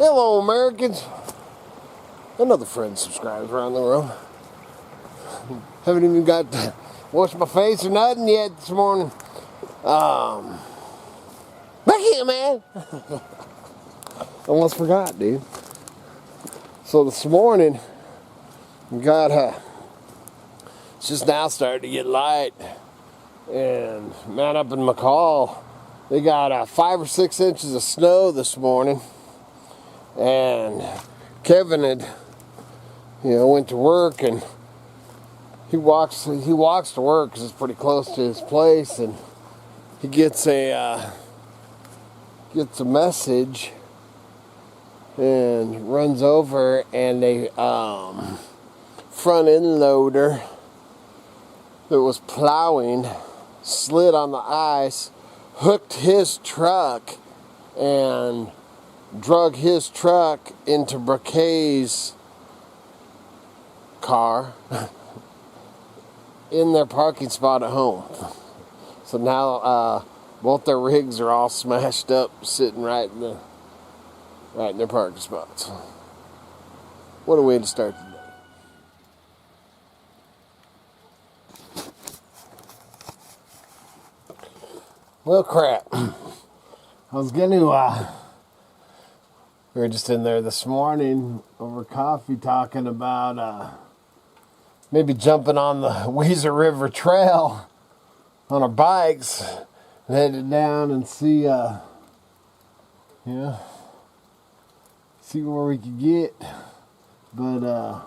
Hello, Americans. Another friend subscribes around the world. Haven't even got to wash my face or nothing yet this morning. Look here, man. Almost forgot, dude. So this morning, we got it's just now starting to get light, and man, up in McCall, they got 5 or 6 inches of snow this morning, and Kevin had, went to work, and he walks to work because it's pretty close to his place, and he gets a message and runs over, and a front end loader that was plowing slid on the ice, hooked his truck, and drug his truck into Briquet's car in their parking spot at home. So now both their rigs are all smashed up, sitting right in their parking spots. What a way to start the day. Well, crap. I was going to, we were just in there this morning over coffee talking about maybe jumping on the Weiser River Trail on our bikes and headed down and see where we could get. But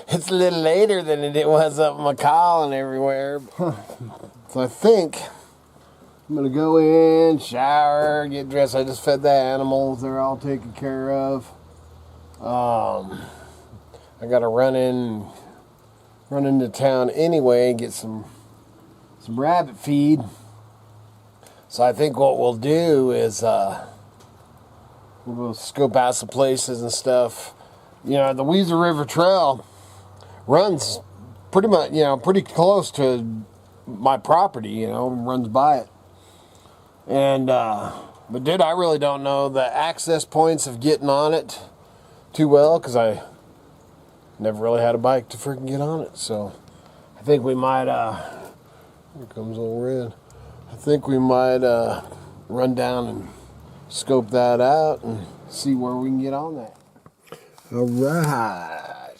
it's a little later than it was up in McCall and everywhere. So I think I'm going to go in, shower, get dressed. I just fed the animals. They're all taken care of. I got to run into town anyway and get some rabbit feed. So I think what we'll do is we'll go scope out some places and stuff. The Weiser River Trail runs pretty much, pretty close to my property, runs by it. And, but dude, I really don't know the access points of getting on it too well, because I never really had a bike to freaking get on it. So I think we might, here comes old Red. I think we might run down and scope that out and see where we can get on that. All right.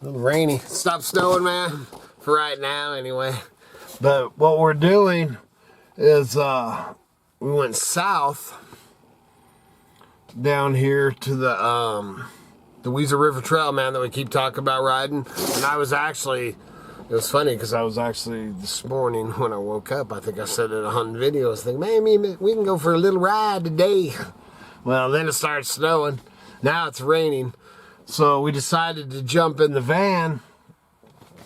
A little rainy. Stop snowing, man, for right now anyway. But what we're doing is we went south down here to the Weiser River Trail, man, that we keep talking about riding. And I was actually, it was funny because I was actually this morning when I woke up, I think I said it on video, I was thinking, man, we can go for a little ride today. Well, then it started snowing. Now it's raining. So we decided to jump in the van,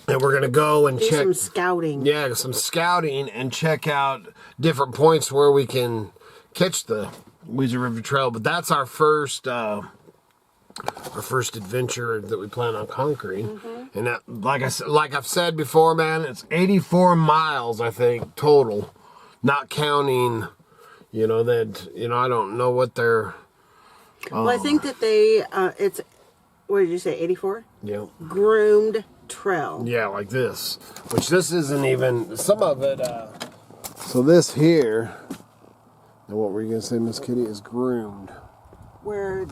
and we're going to go and check some scouting. Yeah, some scouting and check out different points where we can catch the Weiser River Trail. But that's our first adventure that we plan on conquering. Mm-hmm. And that, like I've said before, man, it's 84 miles, I think, total, not counting, I don't know what they're... Well, I think that they, it's, what did you say, 84? Yeah. Groomed trail. Yeah, like this. Which this isn't even, some of it, so this here, and what were you going to say, Miss Kitty, is groomed. Where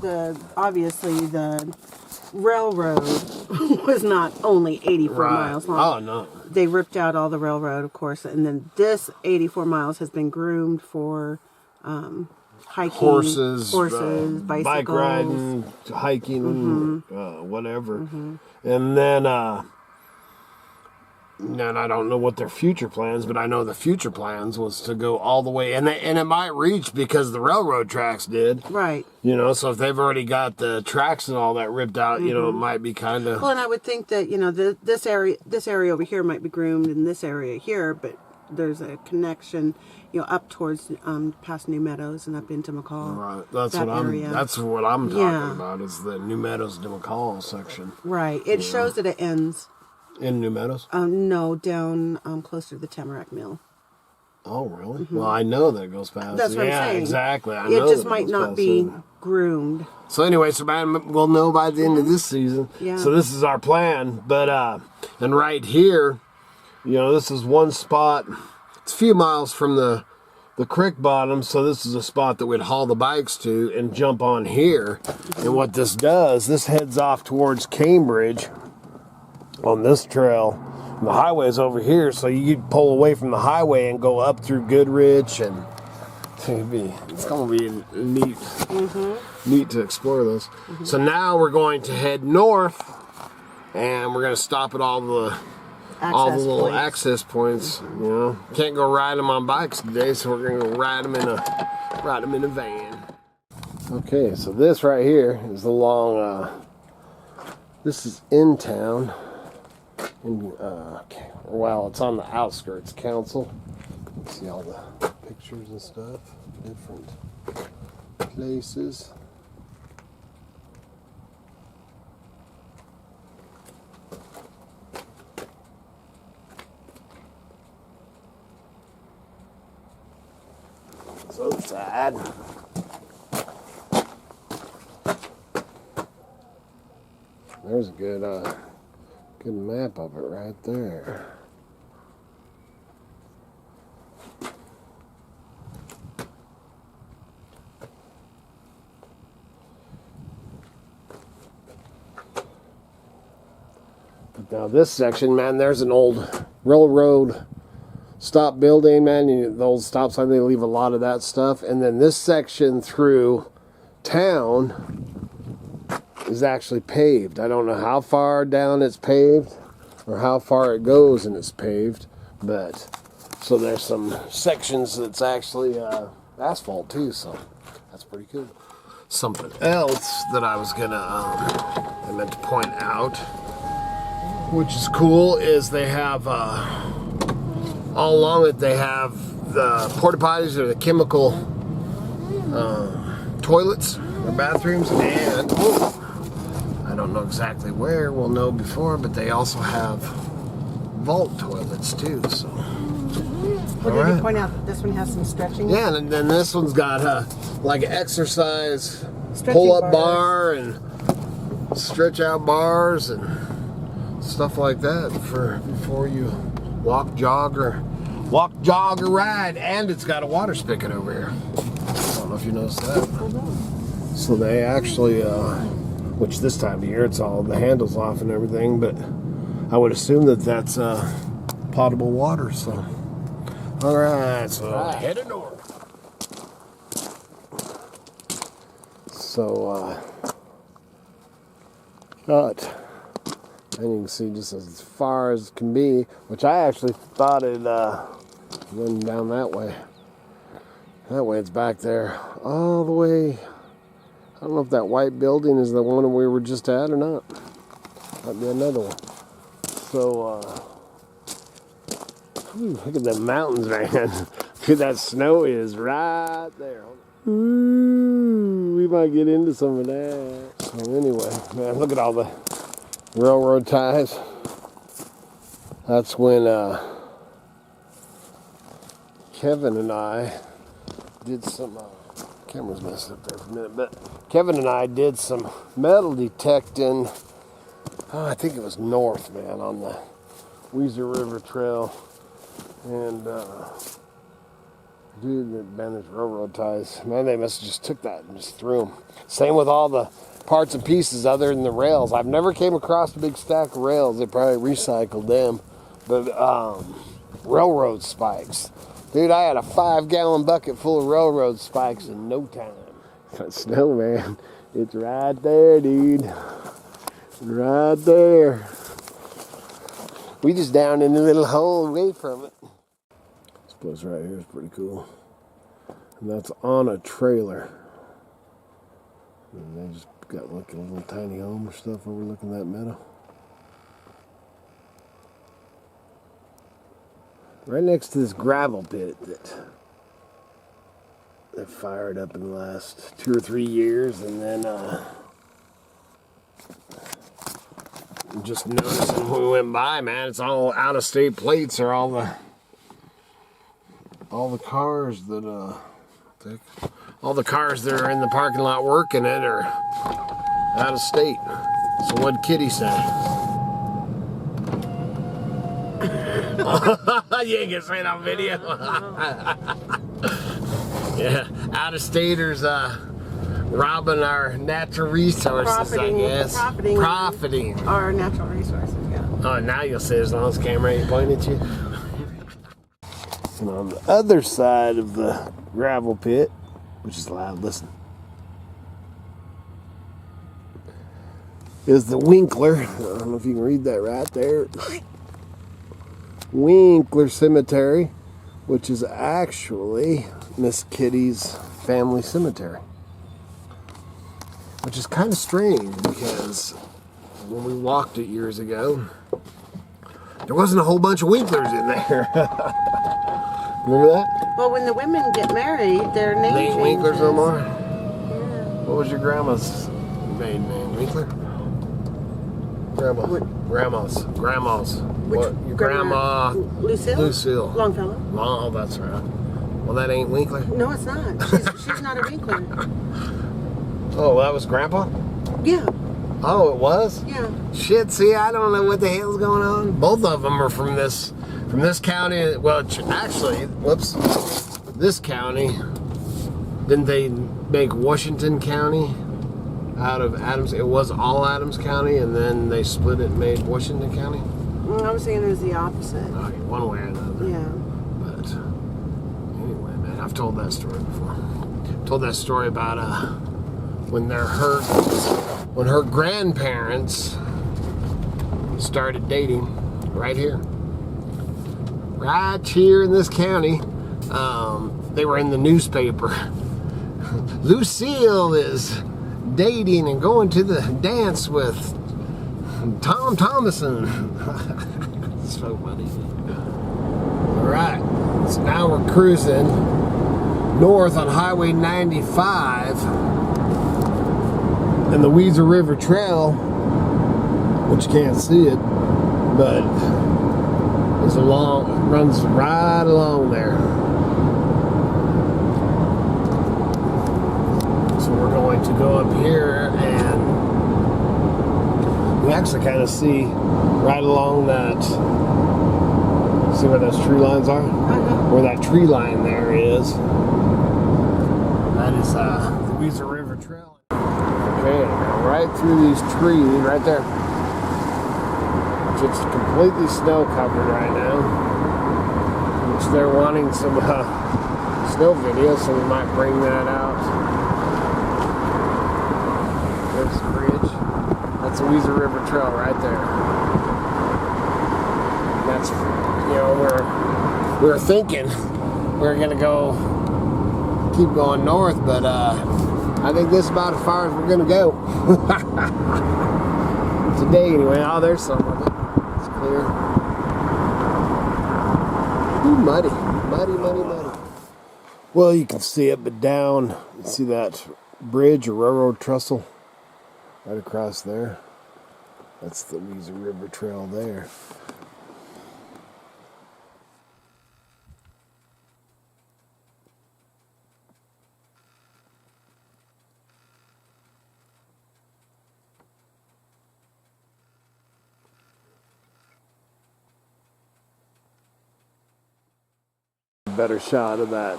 obviously the railroad was not only 84 miles long. Oh, no. They ripped out all the railroad, of course, and then this 84 miles has been groomed for, hiking, horses, bicycles, bike riding, hiking, mm-hmm. Whatever. Mm-hmm. And then I don't know what their future plans, but I know the future plans was to go all the way, and it might reach because the railroad tracks did. Right. So if they've already got the tracks and all that ripped out, mm-hmm. It might be kind of... Well, and I would think that, this area over here might be groomed in this area here, but there's a connection, up towards past New Meadows and up into McCall. Right, that's what I'm talking about, is the New Meadows to McCall section. Right, it shows that it ends in New Meadows. No, down closer to the Tamarack Mill. Oh, really? Well, I know that it goes past. That's what I'm saying. Exactly. I It know just that might goes not past be it. groomed. So anyway, so man, we'll know by the end of this season. Yeah. So this is our plan. But and right here, you know, this is one spot. It's a few miles from the creek bottom, so this is a spot that we'd haul the bikes to and jump on here. And what this does, this heads off towards Cambridge on this trail. And the highway's over here, so you could pull away from the highway and go up through Goodrich, and it's gonna be neat, neat to explore those. So now we're going to head north, and we're gonna stop at all the little access points. You know, can't go ride them on bikes today, so we're gonna go ride them in a van. Okay, so this right here is the long. This is in town. Well, it's on the outskirts. Council. You can see all the pictures and stuff, different places. So sad. There's a good map of it right there. But now this section, man, there's an old railroad stop building, man. The old stop sign, they leave a lot of that stuff. And then this section through town is actually paved. I don't know how far down it's paved or how far it goes and it's paved, but so there's some sections that's actually asphalt too, so that's pretty cool. Something else that I was gonna I meant to point out, which is cool, is they have all along it they have the porta potties or the chemical toilets or bathrooms, and I don't know exactly where, we'll know before, but they also have vault toilets too, so. Well, did you point out that this one has some stretching? Yeah, and then this one's got like an exercise Stretching pull-up bars. bar and stretch-out bars and stuff like that for before you walk, jog, or ride. And it's got a water spigot over here. I don't know if you noticed that. So they actually, which this time of year it's all the handles off and everything, but I would assume that that's potable water. So, all right, so headed north. So, and you can see just as far as can be, which I actually thought it went down that way. That way it's back there all the way. I don't know if that white building is the one we were just at or not. Might be another one. So, look at the mountains, man. Look at that snow is right there. Ooh, we might get into some of that. So anyway, man, look at all the railroad ties. That's when Kevin and I did some, camera's messed up there for a minute, but Kevin and I did some metal detecting. Oh, I think it was north, man, on the Weiser River Trail. And dude, man, there's railroad ties. Man, they must have just took that and just threw them. Same with all the parts and pieces other than the rails. I've never came across a big stack of rails. They probably recycled them. But railroad spikes. Dude, I had a 5-gallon bucket full of railroad spikes in no time. That snow, man. It's right there, dude. Right there. We just down in a little hole away from it. This place right here is pretty cool. And that's on a trailer. And they just got like a little tiny home or stuff overlooking that meadow. Right next to this gravel pit that they fired up in the last 2 or 3 years, and then just noticing when we went by, man, it's all out-of-state plates, or all the all the cars that all the cars that are in the parking lot working it are out of state. So what'd Kitty say? You ain't gonna say it on video. Yeah, out of staters robbing our natural resources, I guess. Profiting. Our natural resources, yeah. Oh, now you'll see as long as the camera ain't pointing at you. And on the other side of the gravel pit, which is loud, listen, is the Winkler. I don't know if you can read that right there. Winkler Cemetery, which is actually Miss Kitty's family cemetery. Which is kind of strange because when we walked it years ago, there wasn't a whole bunch of Winklers in there. Remember that? Well, when the women get married, their name They ain't changes. Winklers no more? Yeah. What was your grandma's maiden name? Winkler? Grandma's. What? Your grandma? Lucille? Lucille. Longfellow? Oh, that's right. Well, that ain't Winkler? No, it's not. She's not a Winkler. Oh, that was Grandpa? Yeah. Oh, it was? Yeah. Shit, see, I don't know what the hell's going on. Both of them are from this county. Well, actually, whoops, this county. Didn't they make Washington County out of Adams? It was all Adams County, and then they split it and made Washington County? I was thinking it was the opposite. Okay, one way or another. Yeah. But anyway, man, I've told that story before. Told that story about when her grandparents started dating right here in this county. They were in the newspaper. Lucille is dating and going to the dance with Tom Thomason. So funny. All right, so now we're cruising north on Highway 95 and the Weiser River Trail, which you can't see it, but runs right along there. So we're going to go up here, and we actually kind of see right along that. See where those tree lines are? Where that tree line there is. That is the Weiser River Trail. Okay, now right through these trees, right there. It's completely snow covered right now. Which they're wanting some snow video, so we might bring that out. There's the bridge. That's the Weiser River Trail right there. That's, you know, we're thinking we're gonna keep going north, but I think this is about as far as we're gonna go. Today anyway. Oh, there's some of it. It's clear. Ooh, muddy. Well, you can see it, but down, you see that bridge or railroad trestle right across there. That's the Weiser River Trail there. Better shot of that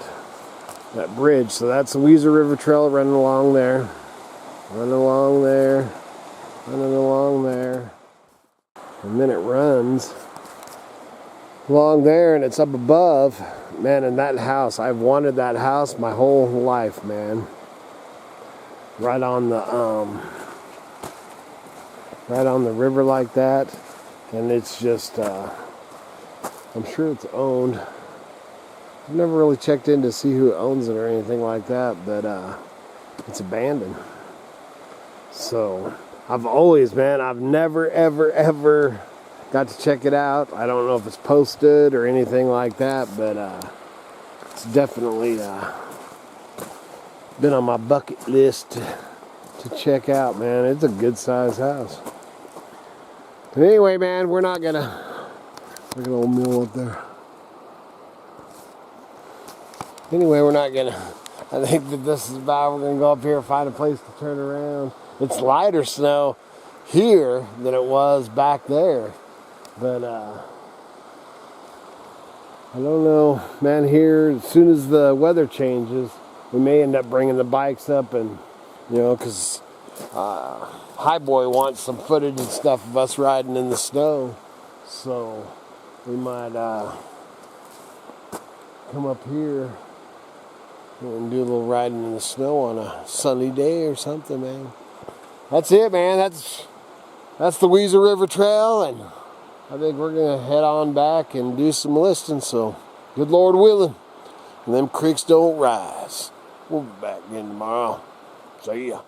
bridge. So that's the Weiser River Trail running along there. And then it runs along there, and it's up above. Man, and that house, I've wanted that house my whole life, man. Right on the river like that. And it's just I'm sure it's owned. I've never really checked in to see who owns it or anything like that, but it's abandoned. So I've never ever got to check it out. I don't know if it's posted or anything like that, but it's definitely been on my bucket list to check out, man. It's a good sized house. But anyway, man, we're gonna old mill up there. Anyway, we're not gonna, I think that this is about, we're gonna go up here and find a place to turn around. It's lighter snow here than it was back there. But I don't know, man, here, as soon as the weather changes, we may end up bringing the bikes up and, you know, because High Boy wants some footage and stuff of us riding in the snow. So we might come up here and do a little riding in the snow on a sunny day or something, man. That's it, man. That's the Weiser River Trail, and I think we're going to head on back and do some listing, so good Lord willing, and them creeks don't rise. We'll be back again tomorrow. See ya.